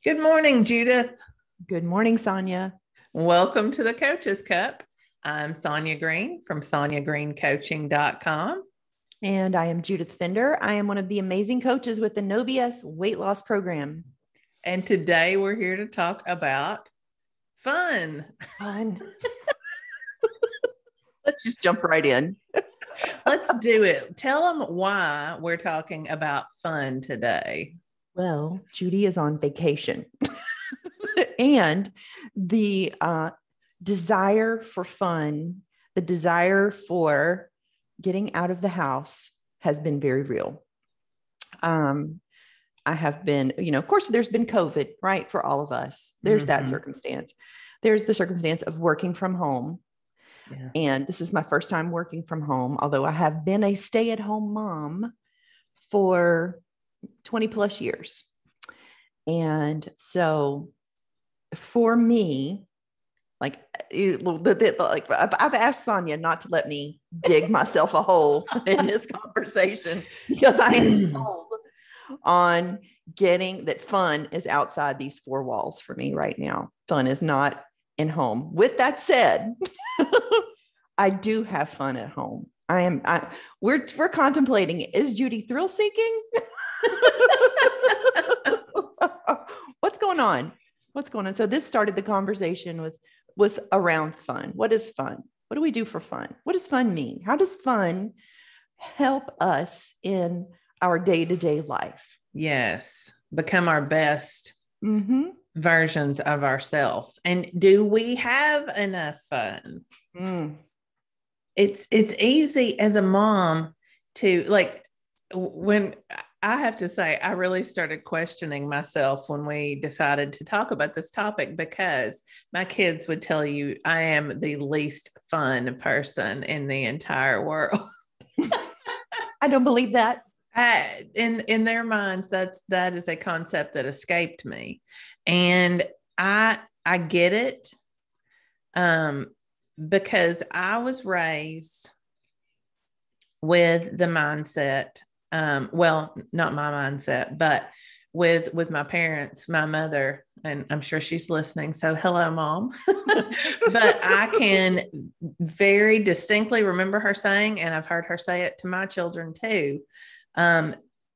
Good morning, Judith. Good morning, Sonya. Welcome to the Coach's Cup. I'm Sonya Green from sonyagreencoaching.com. And I am Judith Fender. I am one of the amazing coaches with the No BS weight loss program. And today we're here to talk about fun. Fun. Let's just jump right in. Let's do it. Tell them why we're talking about fun today. Well, Judy is on vacation. And the desire for fun, the desire for getting out of the house has been very real. I have been, of course, there's been COVID, right? For all of us. There's that circumstance. There's the circumstance of working from home. Yeah. And this is my first time working from home, although I have been a stay-at-home mom for 20 plus years. And so for me, I've asked Sonya not to let me dig myself a hole in this conversation because I am sold on getting that fun is outside these four walls for me right now. Fun is not in home. With that said, I do have fun at home. We're contemplating, is Judy thrill seeking? What's going on? So this started the conversation was around fun. What is fun? What do we do for fun? What does fun mean? How does fun help us in our day-to-day life? Yes. Become our best versions of ourselves. And do we have enough fun? It's easy as a mom to when I have to say, I really started questioning myself when we decided to talk about this topic because my kids would tell you I am the least fun person in the entire world. I don't believe that. In their minds, that is a concept that escaped me. And I get it because I was raised with the mindset, well, not my mindset, but with my parents, my mother, and I'm sure she's listening. So hello, Mom. But I can very distinctly remember her saying, and I've heard her say it to my children too.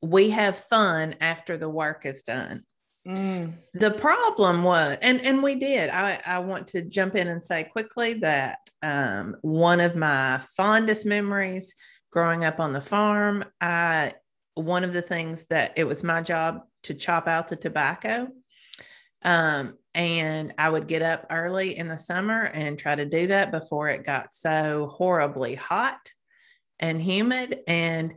We have fun after the work is done. The problem was, and we did, I want to jump in and say quickly that one of my fondest memories growing up on the farm, one of the things that it was my job to chop out the tobacco. And I would get up early in the summer and try to do that before it got so horribly hot and humid. And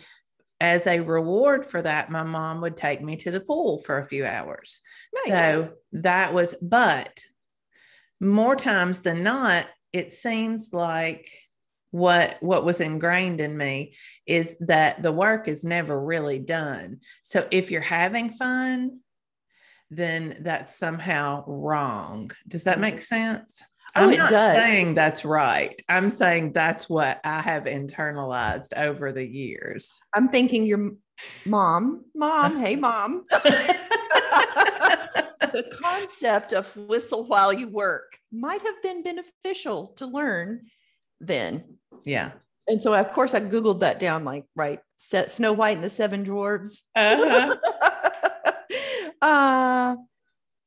as a reward for that, my mom would take me to the pool for a few hours. Nice. So that was, but more times than not, it seems like what was ingrained in me is that the work is never really done. So if you're having fun, then that's somehow wrong. Does that make sense? I'm not saying that's right. I'm saying that's what I have internalized over the years. I'm thinking your mom, hey, mom. The concept of whistle while you work might have been beneficial to learn then. Yeah. And so, of course, I Googled that down, Snow White and the Seven Dwarfs.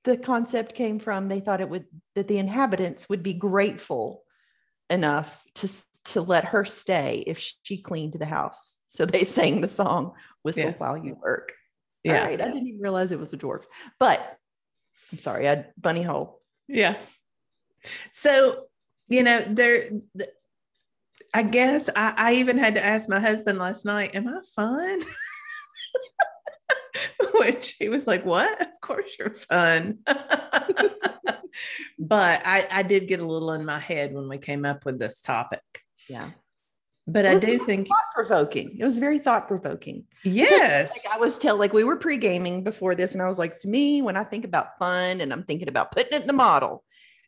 The concept came from, they thought that the inhabitants would be grateful enough to let her stay if she cleaned the house. So they sang the song, Whistle While You Work. Yeah. All right. I didn't even realize it was a dwarf, but I'm sorry, I had bunny hole. Yeah. So, I guess I even had to ask my husband last night, am I fun? Which he was like, what? Of course you're fun. But I did get a little in my head when we came up with this topic. Yeah. But I do think thought-provoking. It was very thought-provoking. Yes. We were pre-gaming before this, and I was like, to me, when I think about fun and I'm thinking about putting it in the model,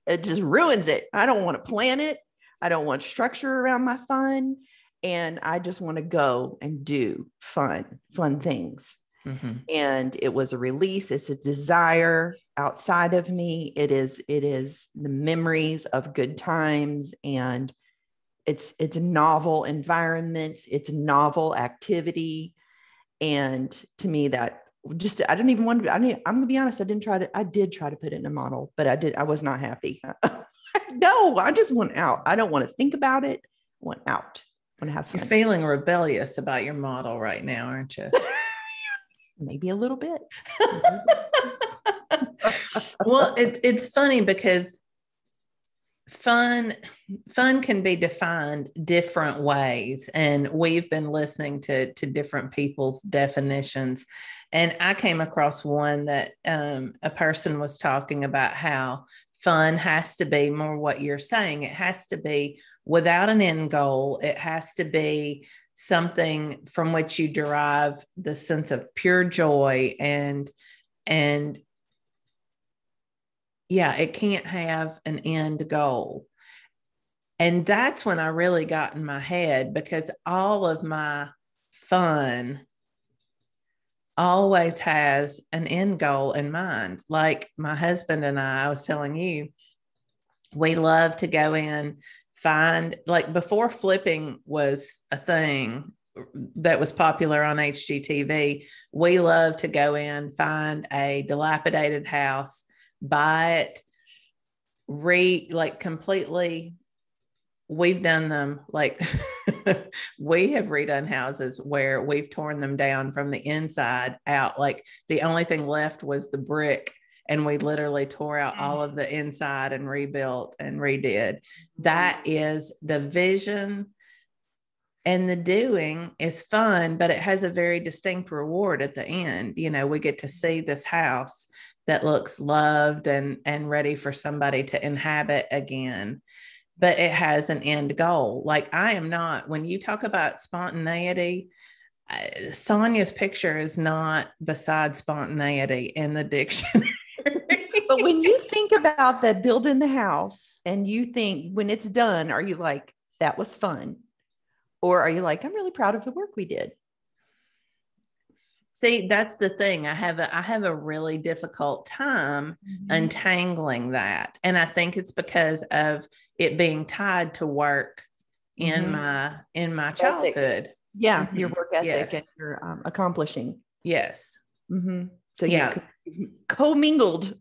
it just ruins it. I don't want to plan it. I don't want structure around my fun. And I just want to go and do fun things. Mm-hmm. And it was a release. It's a desire outside of me. It is the memories of good times, and it's novel environments. It's novel activity. And to me, that just, I didn't even want to, I'm going to be honest. I did try to put it in a model, but I was not happy. No, I just want out. I don't want to think about it. I want out. I want to have fun. You're feeling rebellious about your model right now, aren't you? Maybe a little bit. Well, it's funny because fun can be defined different ways, and we've been listening to different people's definitions, and I came across one that a person was talking about how fun has to be more what you're saying. It has to be without an end goal. It has to be something from which you derive the sense of pure joy, and yeah, it can't have an end goal. And that's when I really got in my head, because all of my fun always has an end goal in mind. Like my husband and I was telling you, we love to go in, find, like before flipping was a thing that was popular on HGTV, we love to go in, find a dilapidated house, buy it, like completely. We've done them like we have redone houses where we've torn them down from the inside out. Like the only thing left was the brick, and we literally tore out all of the inside and rebuilt and redid. That is the vision, and the doing is fun, but it has a very distinct reward at the end. You know, we get to see this house that looks loved and ready for somebody to inhabit again, but it has an end goal. Like I am not, when you talk about spontaneity, Sonya's picture is not beside spontaneity in the dictionary. But when you think about that, building the house, and you think when it's done, are you like, that was fun? Or are you like, I'm really proud of the work we did? See, that's the thing. I have a really difficult time untangling that. And I think it's because of it being tied to work in my childhood. Yeah, your work ethic and your accomplishing. Yes. So yeah, you commingled.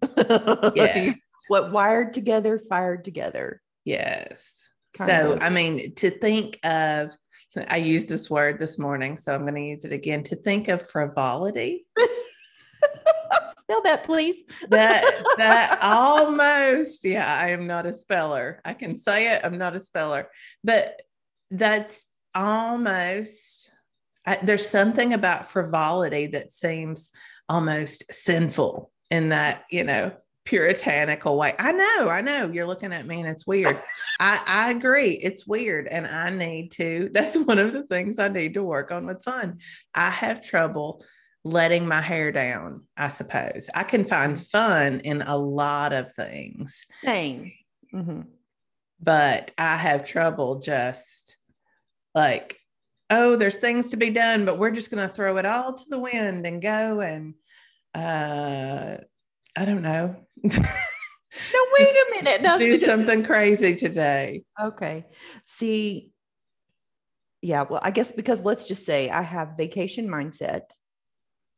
Yes. What wired together, fired together. Yes. So, I mean, to think of, I used this word this morning, so I'm going to use it again, to think of frivolity. Spell that, please. that almost, yeah, I am not a speller. I can say it, I'm not a speller, but that's almost, there's something about frivolity that seems almost sinful in that, you know, puritanical way. I know you're looking at me and it's weird. I agree. It's weird. And I need to, that's one of the things I need to work on with fun. I have trouble letting my hair down, I suppose. I can find fun in a lot of things. Same. But I have trouble just like, oh, there's things to be done, but we're just going to throw it all to the wind and go and, I don't know. No, wait a minute. No, do something crazy today. Okay. See, yeah, well, I guess because let's just say I have vacation mindset,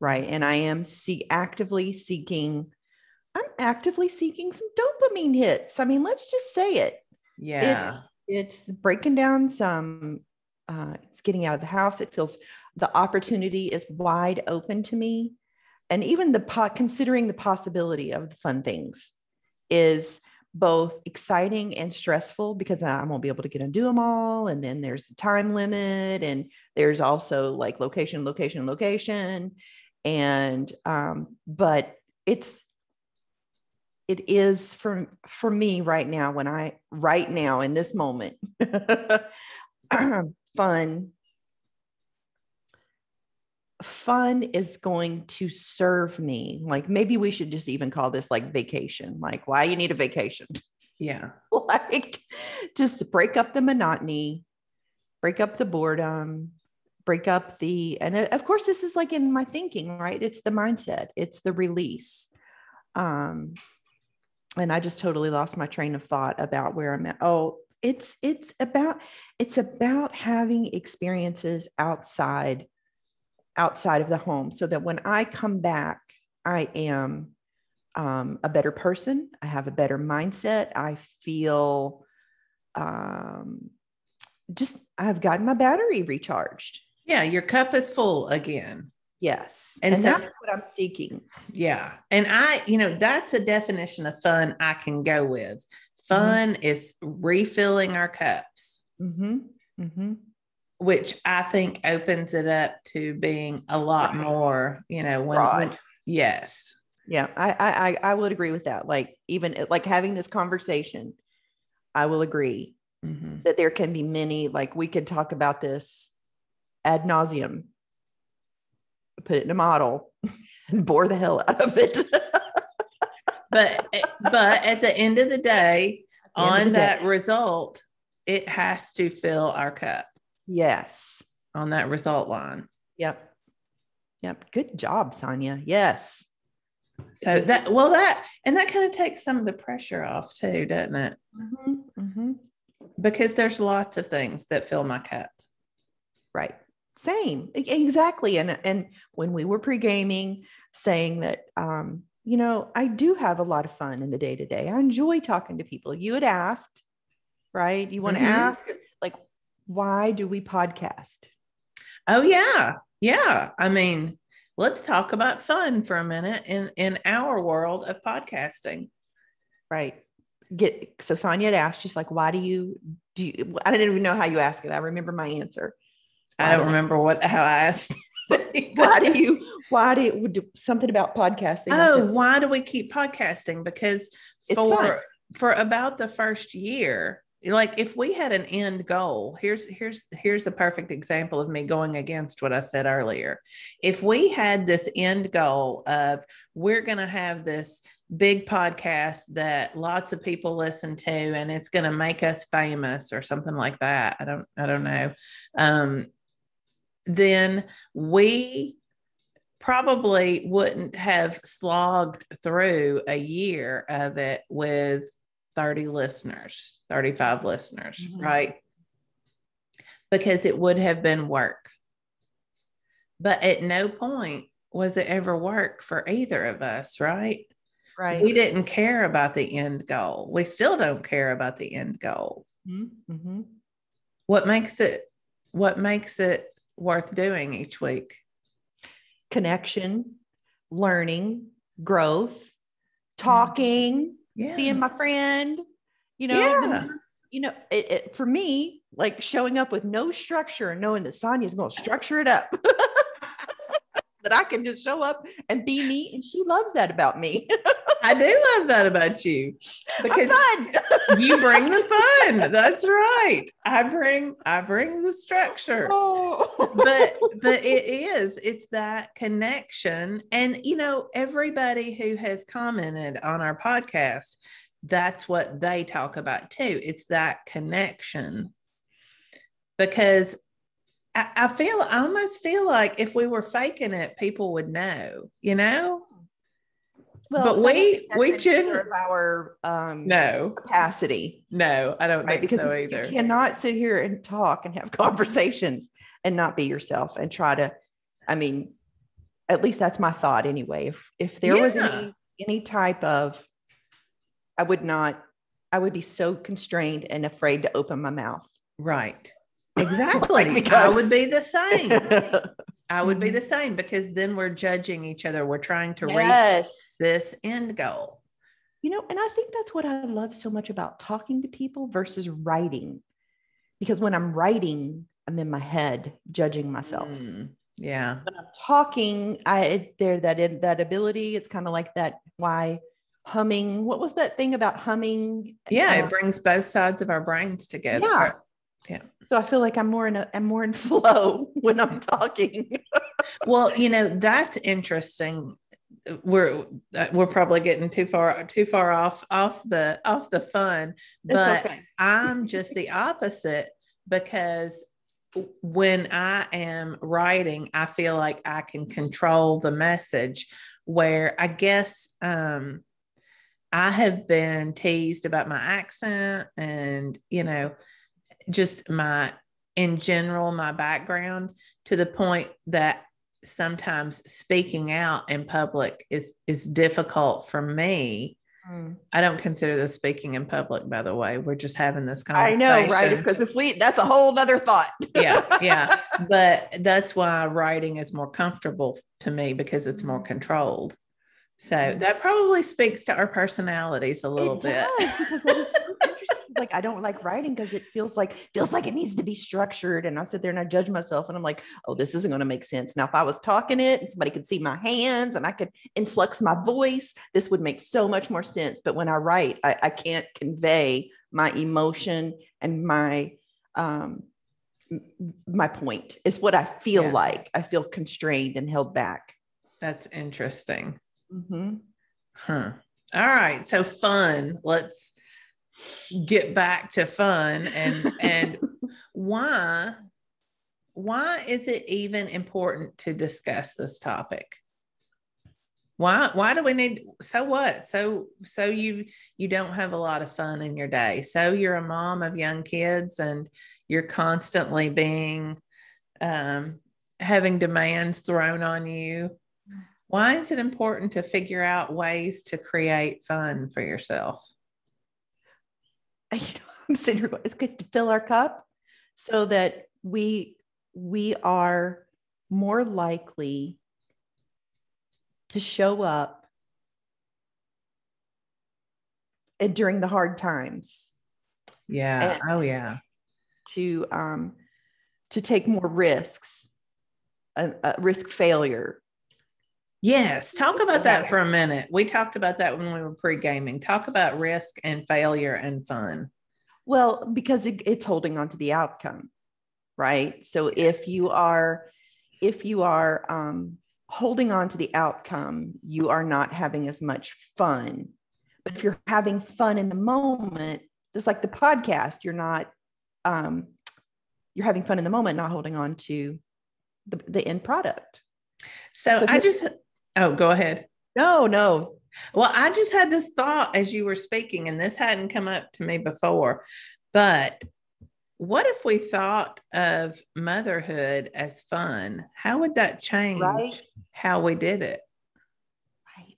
right? And I am actively seeking some dopamine hits. I mean, let's just say it. Yeah. It's breaking down some, it's getting out of the house. It feels the opportunity is wide open to me. And even considering the possibility of the fun things is both exciting and stressful, because I won't be able to get and do them all. And then there's the time limit, and there's also like location. And, but it is for me right now in this moment, fun is going to serve me. Like maybe we should just even call this like vacation, like why you need a vacation. Yeah. Like just break up the monotony, break up the boredom, break up and of course, this is like in my thinking, right? It's the mindset, it's the release. And I just totally lost my train of thought about where I'm at. Oh, it's about having experiences outside of the home, so that when I come back, I am a better person. I have a better mindset. I feel I've gotten my battery recharged. Yeah, your cup is full again. Yes. And so, that's what I'm seeking. Yeah. And that's a definition of fun I can go with. Fun is refilling our cups, which I think opens it up to being a lot more, when yes. Yeah, I would agree with that. Like, even like having this conversation, I will agree that there can be many, like, we could talk about this ad nauseum, put it in a model, and bore the hell out of it. but at the end of the day, result, it has to fill our cup. Yes. On that result line. Yep. Good job, Sonya. Yes. So that kind of takes some of the pressure off too, doesn't it? Because there's lots of things that fill my cup. Right. Same. Exactly. And when we were pre-gaming, saying that, I do have a lot of fun in the day-to-day. I enjoy talking to people. You had asked, right? You want to ask, like, why do we podcast? Oh, yeah. Yeah. I mean, let's talk about fun for a minute in our world of podcasting. Right. So Sonya had asked, she's like, why do you, I didn't even know how you asked it. I remember my answer. I don't remember how I asked. why do you something about podcasting? Oh, why do we keep podcasting? Because for about the first year, like, if we had an end goal, here's the perfect example of me going against what I said earlier. If we had this end goal of, we're going to have this big podcast that lots of people listen to, and it's going to make us famous or something like that, I don't know, then we probably wouldn't have slogged through a year of it with 30 listeners, 35 listeners, right? Because it would have been work. But at no point was it ever work for either of us, right? Right. We didn't care about the end goal. We still don't care about the end goal. What makes it worth doing each week? Connection, learning, growth, talking, seeing my friend, for me, like, showing up with no structure and knowing that Sonya's going to structure it up, that I can just show up and be me. And she loves that about me. I do love that about you, because you bring the fun. That's right. I bring the structure. But it's that connection. And, everybody who has commented on our podcast, that's what they talk about too. It's that connection, because I almost feel like if we were faking it, people would know, Well, but we of our capacity. No, I don't think so either. You cannot sit here and talk and have conversations and not be yourself and try to, at least that's my thought anyway. If there was any type of, I would be so constrained and afraid to open my mouth. Right. Exactly. I would be the same. I would be the same, because then we're judging each other. We're trying to reach this end goal. And I think that's what I love so much about talking to people versus writing, because when I'm writing, I'm in my head judging myself. Yeah. When I'm talking, that ability. It's kind of like that. Why humming? What was that thing about humming? Yeah, it brings both sides of our brains together. Yeah. So I feel like I'm more in flow when I'm talking. Well, that's interesting. We're probably getting too far off the fun, but okay. I'm just the opposite, because when I am writing, I feel like I can control the message, where I guess I have been teased about my accent and, just in general, my background, to the point that sometimes speaking out in public is difficult for me. I don't consider this speaking in public, by the way. We're just having this conversation. I know, right? Because that's a whole other thought. Yeah. But that's why writing is more comfortable to me, because it's more controlled. So that probably speaks to our personalities a little bit. It does, because that is so interesting. Like, I don't like writing because it feels like it needs to be structured. And I sit there and I judge myself and I'm like, oh, this isn't going to make sense. Now, if I was talking it and somebody could see my hands and I could influx my voice, this would make so much more sense. But when I write, I can't convey my emotion and my point is what I feel like. I feel constrained and held back. That's interesting. Mm-hmm. All right. So fun. Let's get back to fun. And why is it even important to discuss this topic? Why do we need, so what? So you don't have a lot of fun in your day. So you're a mom of young kids and you're constantly being, having demands thrown on you. Why is it important to figure out ways to create fun for yourself? I'm sitting here going, it's good to fill our cup so that we are more likely to show up and during the hard times. Yeah. To take more risks, risk failure. Yes. Talk about that for a minute. We talked about that when we were pre-gaming. Talk about risk and failure and fun. Well, because it's holding on to the outcome, right? So if you are holding on to the outcome, you are not having as much fun. But if you're having fun in the moment, just like the podcast, you're having fun in the moment, not holding on to the end product. So go ahead. No. Well, I just had this thought as you were speaking, and this hadn't come up to me before, but what if we thought of motherhood as fun? How would that change how we did it? Right.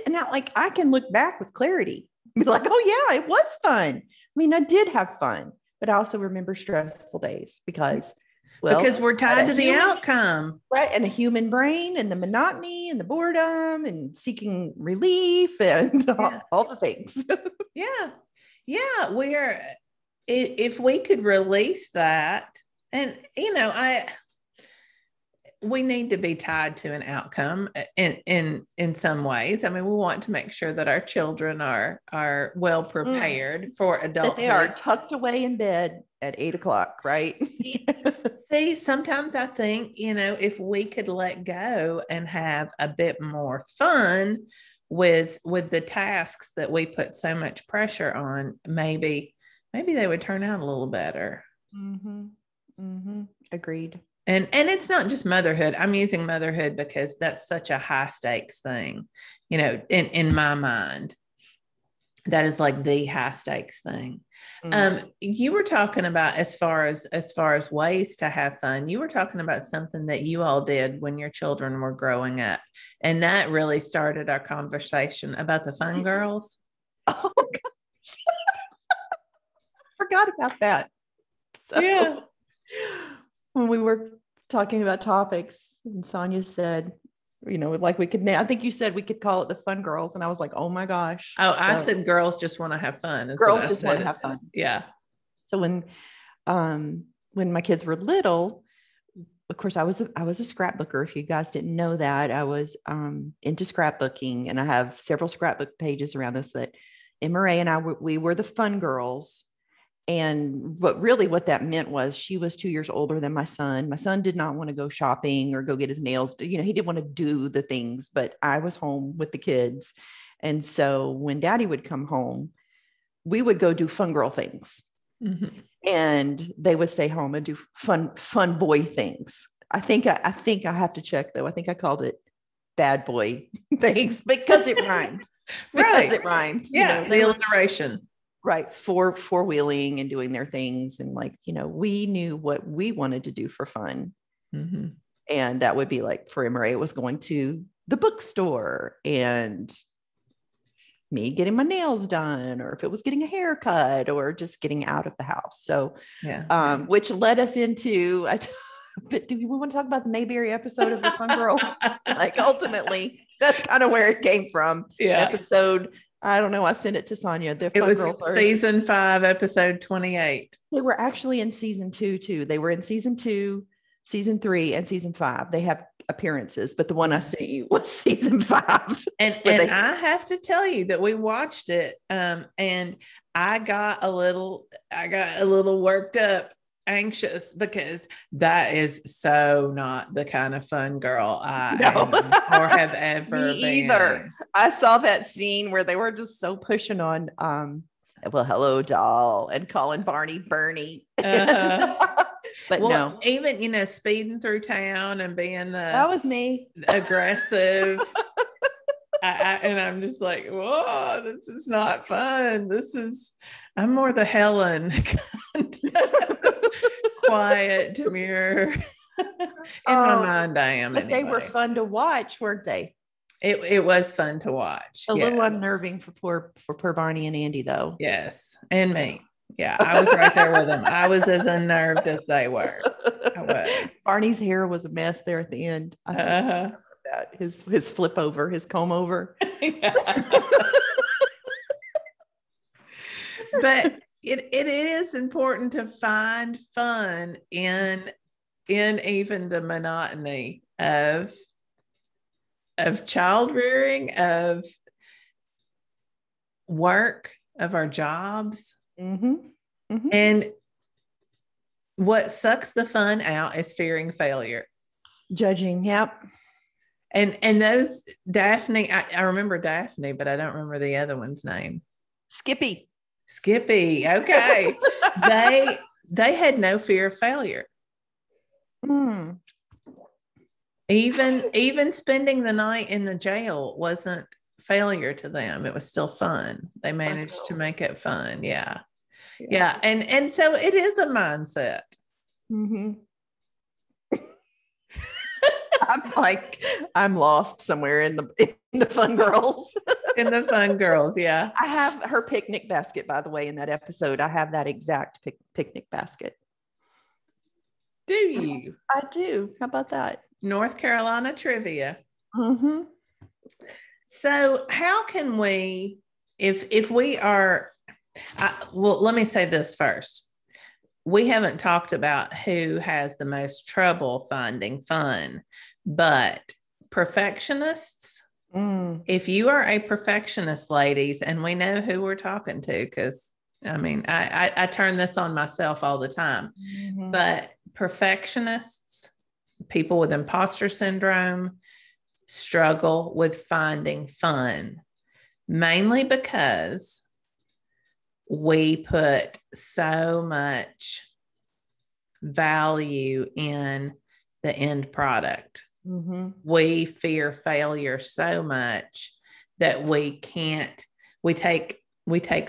And like, I can look back with clarity, be like, oh yeah, it was fun. I mean, I did have fun, but I also remember stressful days because we're tied to the outcome, right? And a human brain and the monotony and the boredom and seeking relief and all the things. Yeah. If we could release that, and we need to be tied to an outcome in some ways. I mean, we want to make sure that our children are well prepared for adulthood. That they are tucked away in bed at 8:00, right? See, sometimes I think, if we could let go and have a bit more fun with the tasks that we put so much pressure on, maybe they would turn out a little better. Mm-hmm. Mm-hmm. Agreed. And it's not just motherhood. I'm using motherhood because that's such a high stakes thing, in my mind. That is like the high stakes thing. Mm-hmm. You were talking about as far as ways to have fun, you were talking about something that you all did when your children were growing up. And that really started our conversation about the fun girls. Oh, gosh. Forgot about that. Yeah. When we were talking about topics and Sonya said, like we could, I think you said we could call it the fun girls. And I was like, oh my gosh. Oh, I said girls just want to have fun. Girls just want to have fun. Yeah. So when my kids were little, of course, I was a scrapbooker. If you guys didn't know that, I was into scrapbooking, and I have several scrapbook pages around this that Emma Ray and we were the fun girls. And what that meant was she was 2 years older than my son. My son did not want to go shopping or go get his nails. He didn't want to do the things, but I was home with the kids. And so when Daddy would come home, we would go do fun girl things. Mm-hmm. and they would stay home and do fun boy things. I think I have to check though. I think I called it bad boy things because it rhymed. Right. Because it rhymed. Yeah. The alliteration. Right. Four-wheeling and doing their things. And like, we knew what we wanted to do for fun. Mm-hmm. And that would be like for Emery, it was going to the bookstore, and me getting my nails done, or if it was getting a haircut, or just getting out of the house. So, which led us into, do we want to talk about the Mayberry episode of the Fun Girls? Like ultimately, that's kind of where it came from. Yeah. Episode, I don't know. I sent it to Sonya. It was season 5, episode 28. They were actually in season 2 too. They were in season 2, season 3, and season 5. They have appearances, but the one I sent you was season 5. And I have to tell you that we watched it, and I got a little worked up, anxious, because that is so not the kind of fun girl I am or have ever Me been. Either. I saw that scene where they were just so pushing on, well, hello, doll, and calling Barney Bernie. But no, even speeding through town and being that was me, aggressive. And I'm just like, whoa, this is not fun. I'm more the Helen, quiet, demure. In my mind, I am. But anyway. They were fun to watch, weren't they? It was fun to watch. A little unnerving for poor Barney and Andy, though. Yes, and me. Yeah, I was right there with them. I was as unnerved as they were. I was. Barney's hair was a mess there at the end. That his flip over, his comb over. But it is important to find fun in even the monotony of child rearing, of work, of our jobs. Mm-hmm. Mm-hmm. And what sucks the fun out is fearing failure. Judging. Yep. And those Daphne, I remember Daphne, but I don't remember the other one's name. Skippy. Okay. they had no fear of failure. Mm. Even spending the night in the jail wasn't failure to them. It was still fun. They managed to make it fun. Yeah. And so it is a mindset. Mm-hmm. I'm lost somewhere in the Fun Girls. In the Fun Girls, yeah. I have her picnic basket, by the way, in that episode. I have that exact picnic basket. Do you? I do. How about that? North Carolina trivia. Mm-hmm. So how can we, if we are, well, let me say this first. We haven't talked about who has the most trouble finding fun, but perfectionists, if you are a perfectionist, ladies, and we know who we're talking to, because I turn this on myself all the time, but perfectionists, people with imposter syndrome, struggle with finding fun, mainly because we put so much value in the end product. Mm-hmm. We fear failure so much that we take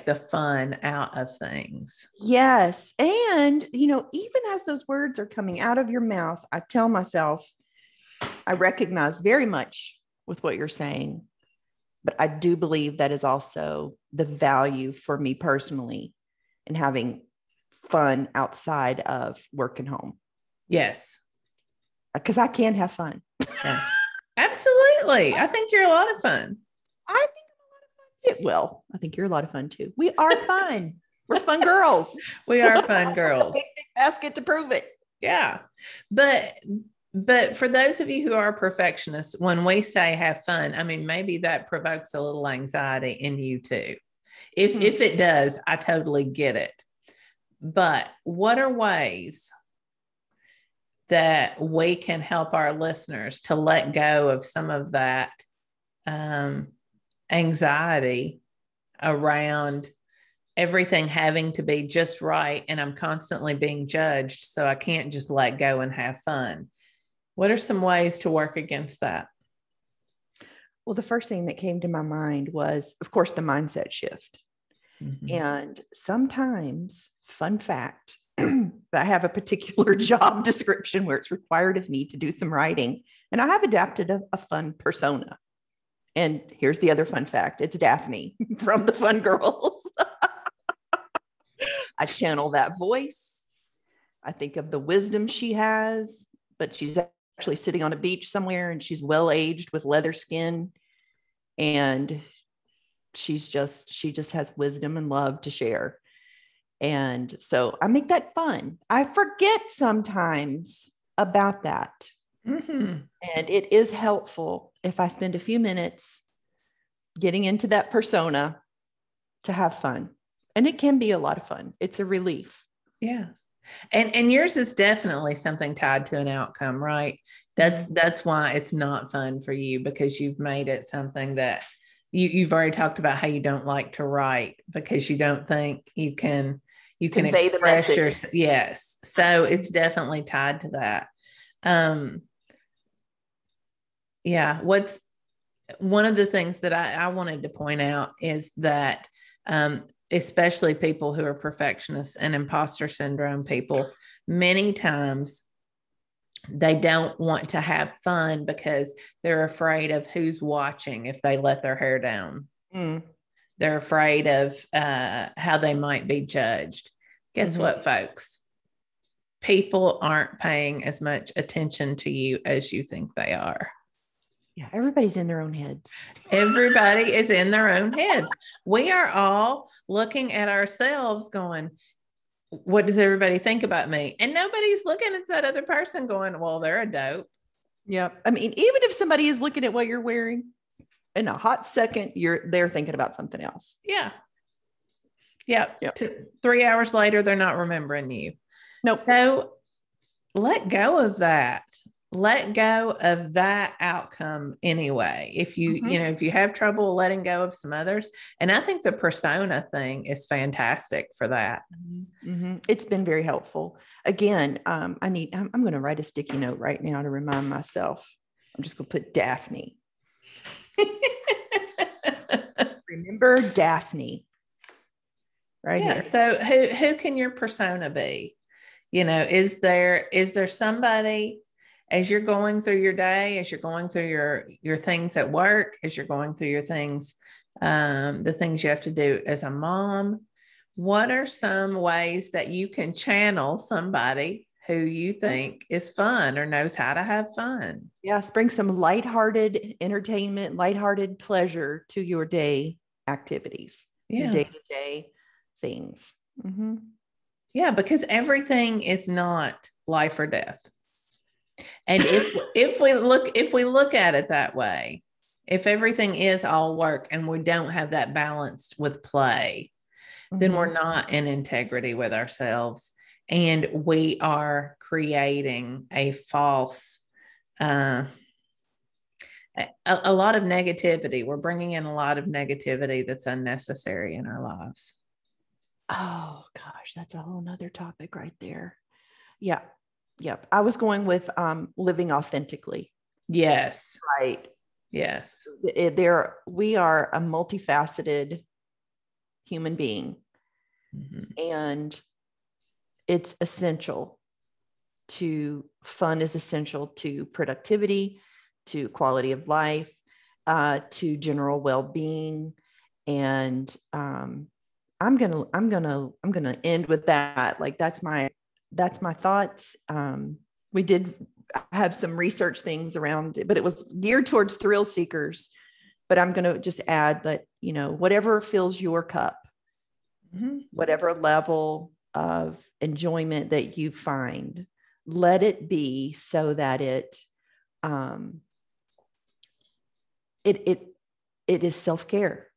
the fun out of things. Yes. And, even as those words are coming out of your mouth, I tell myself, I recognize very much with what you're saying, but I do believe that is also the value for me personally in having fun outside of work and home. Yes. Because I can have fun. Yeah. Absolutely. I think you're a lot of fun. I think I'm a lot of fun too. Well, I think you're a lot of fun too. We are fun. We're fun girls. We are fun girls. Basket to prove it. Yeah. But for those of you who are perfectionists, when we say have fun, maybe that provokes a little anxiety in you too. If it does, I totally get it. But what are ways that we can help our listeners to let go of some of that anxiety around everything having to be just right, and I'm constantly being judged, so I can't just let go and have fun. What are some ways to work against that? Well, the first thing that came to my mind was, of course, the mindset shift. Mm-hmm. And sometimes, fun fact, I have a particular job description where it's required of me to do some writing. And I have adapted a fun persona. And here's the other fun fact. It's Daphne from the Fun Girls. I channel that voice. I think of the wisdom she has, but she's actually sitting on a beach somewhere and she's well-aged with leather skin. And she just has wisdom and love to share. And so I make that fun. I forget sometimes about that. Mm-hmm. And it is helpful if I spend a few minutes getting into that persona to have fun. And it can be a lot of fun. It's a relief. Yeah. And yours is definitely something tied to an outcome, right? That's why it's not fun for you, because you've made it something that you've already talked about how you don't like to write because you don't think you can Convey express the message. Yes. So it's definitely tied to that. Yeah. What's one of the things that I wanted to point out is that, especially people who are perfectionists and imposter syndrome people, many times they don't want to have fun because they're afraid of who's watching if they let their hair down. They're afraid of how they might be judged. Guess what, folks? People aren't paying as much attention to you as you think they are. Yeah, everybody's in their own heads. Everybody is in their own heads. We are all looking at ourselves going, what does everybody think about me? And nobody's looking at that other person going, well, they're a dope. Yep. I mean, even if somebody is looking at what you're wearing, in a hot second, they're thinking about something else. Yeah. Yeah. Yep. 3 hours later, they're not remembering you. Nope. So let go of that. Let go of that outcome anyway. If you, if you have trouble letting go of some others, and I think the persona thing is fantastic for that. It's been very helpful. Again, I'm going to write a sticky note right now to remind myself. I'm just going to put Daphne. Remember Daphne. Right here. So who can your persona be? Is there somebody, as you're going through your day, as you're going through your things at work, as you're going through your things, the things you have to do as a mom, what are some ways that you can channel somebody who you think is fun or knows how to have fun? Yes, bring some lighthearted entertainment, lighthearted pleasure to your day activities, your day-to-day things. Yeah, because everything is not life or death. And if we look at it that way, if everything is all work and we don't have that balanced with play, then we're not in integrity with ourselves, and we are creating a false, a lot of negativity. We're bringing in a lot of negativity that's unnecessary in our lives. Oh gosh, that's a whole nother topic right there. Yeah. Yep. I was going with living authentically. Yes. Right. Yes. We are a multifaceted human being. And it's essential fun is essential to productivity, to quality of life, to general well-being. And I'm gonna end with that. Like that's my thoughts. We did have some research things around it, but it was geared towards thrill seekers. But I'm gonna just add that, whatever fills your cup, whatever level of enjoyment that you find, let it be so that it is self-care.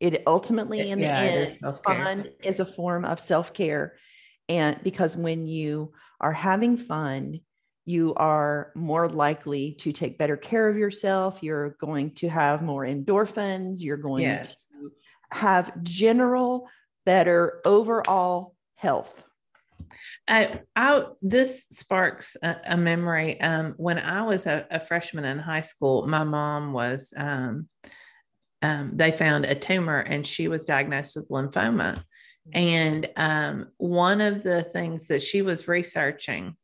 It ultimately, in the end, fun is a form of self-care. And because when you are having fun, you are more likely to take better care of yourself. You're going to have more endorphins. You're going to have general better overall health. This sparks a memory. When I was a freshman in high school, my mom was, they found a tumor and she was diagnosed with lymphoma. And one of the things that she was researching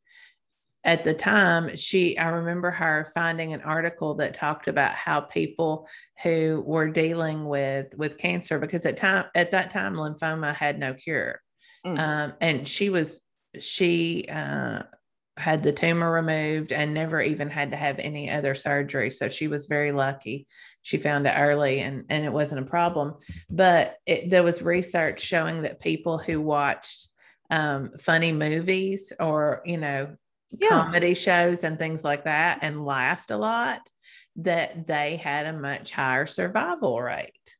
at the time, I remember her finding an article that talked about how people who were dealing with cancer, because at that time, lymphoma had no cure. And she had the tumor removed and never even had to have any other surgery. So she was very lucky. She found it early and it wasn't a problem. But there was research showing that people who watched funny movies or, comedy shows and things like that and laughed a lot, that they had a much higher survival rate.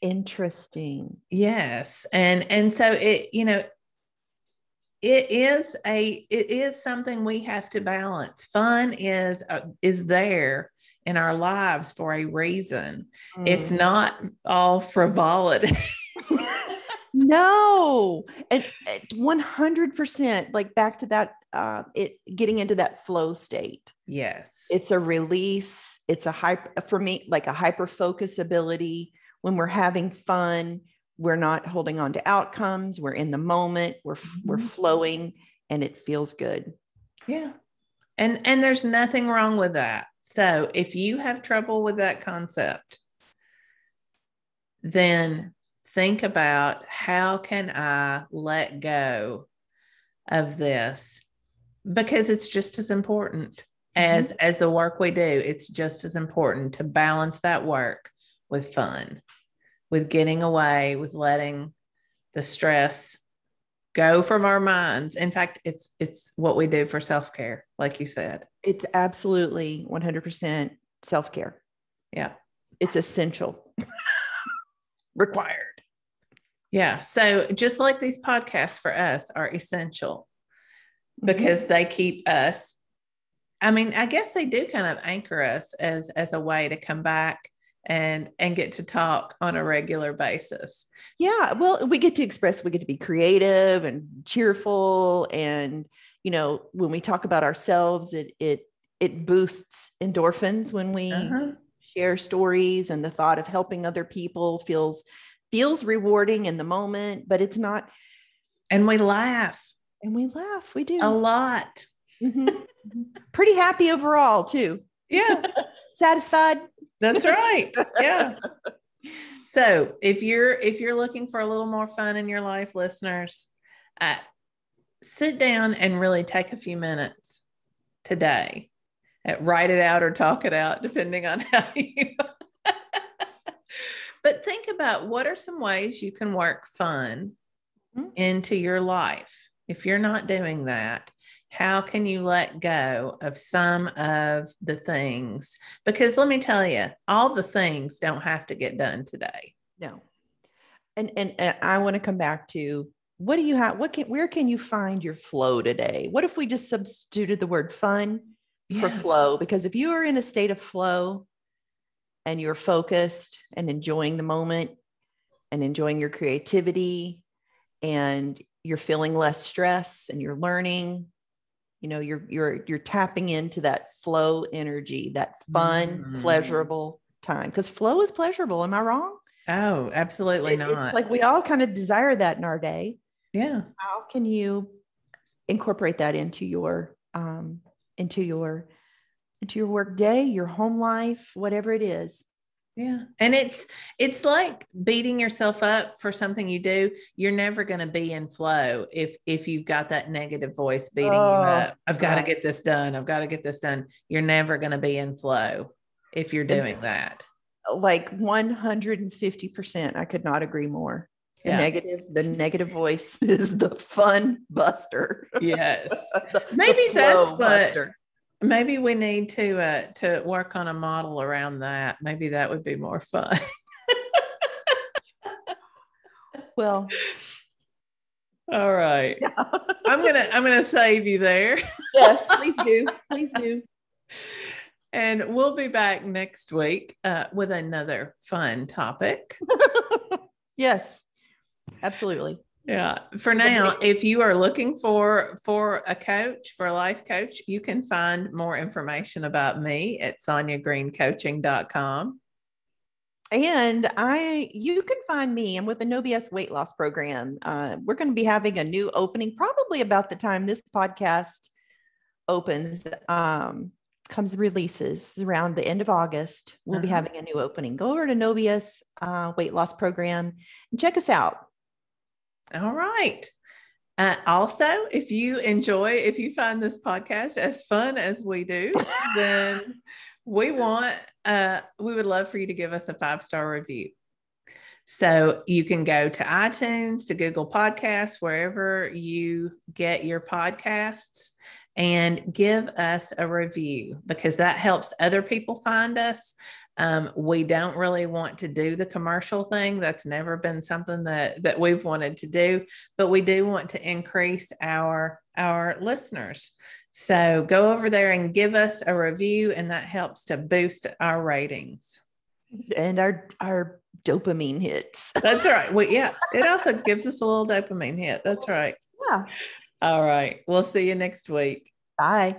Interesting. Yes. And so it is something we have to balance. Fun is there in our lives for a reason. It's not all frivolity. No, and 100%, like back to that, getting into that flow state. Yes. It's a release. It's for me, like a hyper focus ability. When we're having fun, we're not holding on to outcomes. We're in the moment. We're flowing, and it feels good. Yeah. And there's nothing wrong with that. So if you have trouble with that concept, then think about, how can I let go of this? Because it's just as important as the work we do. It's just as important to balance that work with fun, with getting away, with letting the stress go from our minds. In fact, it's what we do for self-care, like you said. It's absolutely 100% self-care. Yeah. It's essential. Required. Yeah. So just like these podcasts for us are essential because they keep us, I guess they do kind of anchor us as a way to come back and get to talk on a regular basis. Yeah. Well, we get to be creative and cheerful. And, when we talk about ourselves, it boosts endorphins when we share stories, and the thought of helping other people feels rewarding in the moment, but it's not. And we laugh. We do a lot. Pretty happy overall too. Yeah. Satisfied. That's right. Yeah. So if you're looking for a little more fun in your life, listeners, sit down and really take a few minutes today. Write it out or talk it out, depending on how you. But think about, what are some ways you can work fun into your life? If you're not doing that, how can you let go of some of the things? Because let me tell you, all the things don't have to get done today. No. And I want to come back to, what do you have? Where can you find your flow today? What if we just substituted the word fun for flow? Because if you are in a state of flow and you're focused and enjoying the moment and enjoying your creativity, and you're feeling less stress and you're learning, you're tapping into that flow energy, that fun, pleasurable time. Because flow is pleasurable. Am I wrong? Oh, absolutely not. It's like we all kind of desire that in our day. Yeah. How can you incorporate that into your work day, your home life, whatever it is? Yeah. And it's like beating yourself up for something you do. You're never going to be in flow if you've got that negative voice beating you up. I've got to get this done. I've got to get this done. You're never going to be in flow if you're doing that. Like 150%. I could not agree more. The negative voice is the fun buster. Yes. Maybe we need to work on a model around that. Maybe that would be more fun. Well, all right. Yeah. I'm gonna save you there. Yes, please do. Please do. And we'll be back next week with another fun topic. Yes. Absolutely. Yeah. For now, if you are looking for a coach, for a life coach, you can find more information about me at sonyagreencoaching.com. And you can find me. I'm with the No BS weight loss program. We're going to be having a new opening probably about the time this podcast opens, comes releases around the end of August. We'll be having a new opening. Go over to No BS weight loss program and check us out. All right. Also, if you find this podcast as fun as we do, then we would love for you to give us a 5-star review. So you can go to iTunes, to Google Podcasts, wherever you get your podcasts, and give us a review, because that helps other people find us. We don't really want to do the commercial thing. That's never been something that we've wanted to do, but we do want to increase our listeners. So go over there and give us a review, and that helps to boost our ratings. And our dopamine hits. That's right. Well, yeah, it also gives us a little dopamine hit. That's right. Yeah. All right. We'll see you next week. Bye.